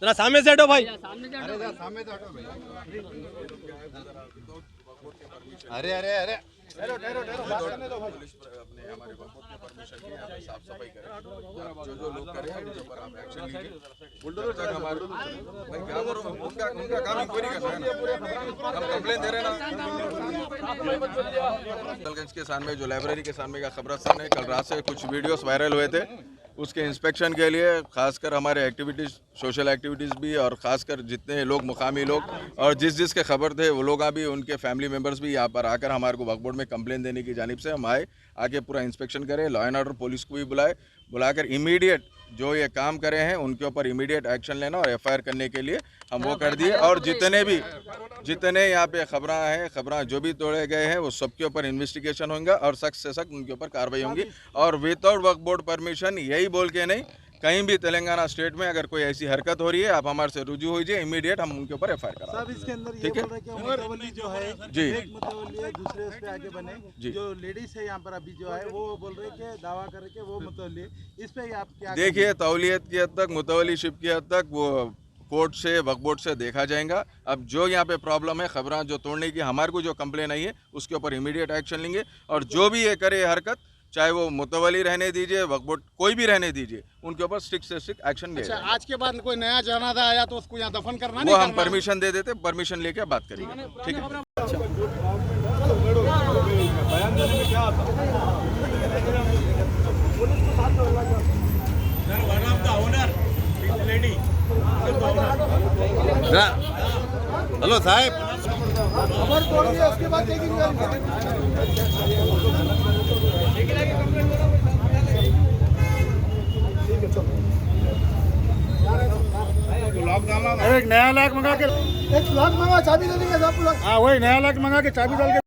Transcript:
जरा सामने से हटो भाई। अरे अरे अरे हमारे वक्त में परमिशन की यहाँ पे साफ सफाई करें, जो लोग करें उनके ऊपर आप एक्शन लीजिए। जब तक हमारे मैं क्या बोल रहा हूँ, उनका काम इंक्वायरी करना है ना, हम कंप्लेन दे रहे हैं ना। दलगंज के सामने जो लाइब्रेरी के सामने का कब्रिस्तान है, कल रात से कुछ वीडियोस वायरल हुए थे, उसके इंस्पेक्शन के लिए खासकर हमारे एक्टिविटीज़, सोशल एक्टिविटीज़ भी, और ख़ासकर जितने लोग मुकामी लोग और जिसके खबर थे वो लोग अभी उनके फैमिली मेम्बर्स भी यहाँ पर आकर हमारे को वक्फ बोर्ड में कंप्लेन देने की जानिब से हम आए, आके पूरा इंस्पेक्शन करें, लॉ एंड ऑर्डर पुलिस को भी बुलाकर इमीडिएट जो ये काम करे हैं उनके ऊपर इमीडिएट एक्शन लेना और एफआईआर करने के लिए हम वो कर दिए। और जितने यहाँ पे खबरां जो भी तोड़े गए हैं वो सबके ऊपर इन्वेस्टिगेशन होगा और सख्त से सख्त उनके ऊपर कार्रवाई होंगी। और विदाउट वक्फ बोर्ड परमिशन, यही बोल के नहीं, कहीं भी तेलंगाना स्टेट में अगर कोई ऐसी हरकत हो रही है आप हमारे से रुजू होइए, इमीडिएट हम उनके ऊपर एफआईआर करा। साहब इसके अंदर ये बोल रहे कि मुतवल्ली जो है जी, एक मुतवल्ली है, दूसरे उस पे आगे बने जी। जो लेडीज है यहाँ पर अभी जो है वो बोल रहे कि दावा करे कि वो मुतवल्ली है, इस पे आप क्या देखिए तौलियत की हद तक, मुतवलीशिप की हद तक वो कोर्ट से वक्फ बोर्ड से देखा जाएगा। अब जो यहाँ पे प्रॉब्लम है, खबरें जो तोड़ने की हमारे को जो कंप्लेन आई है उसके ऊपर इमीडिएट एक्शन लेंगे। और जो भी ये करे हरकत, चाहे वो मुतवली रहने दीजिए, वक्फ बोर्ड कोई भी रहने दीजिए, उनके ऊपर स्ट्रिक्ट से स्ट्रिक्ट एक्शन लेगा। अच्छा, आज के बाद कोई नया जनाजा आया तो उसको यहाँ दफन करना वो नहीं हम करना? परमिशन दे देते, परमिशन लेके बात करेंगे, ठीक है। हेलो साहब, खबर तोड़ी है उसके बाद देखेंगे। एक नया लॉक मंगा के, एक लाख मंगा चाबी दे देंगे साहब। हाँ वही नया लॉक मंगा के चाबी डाल के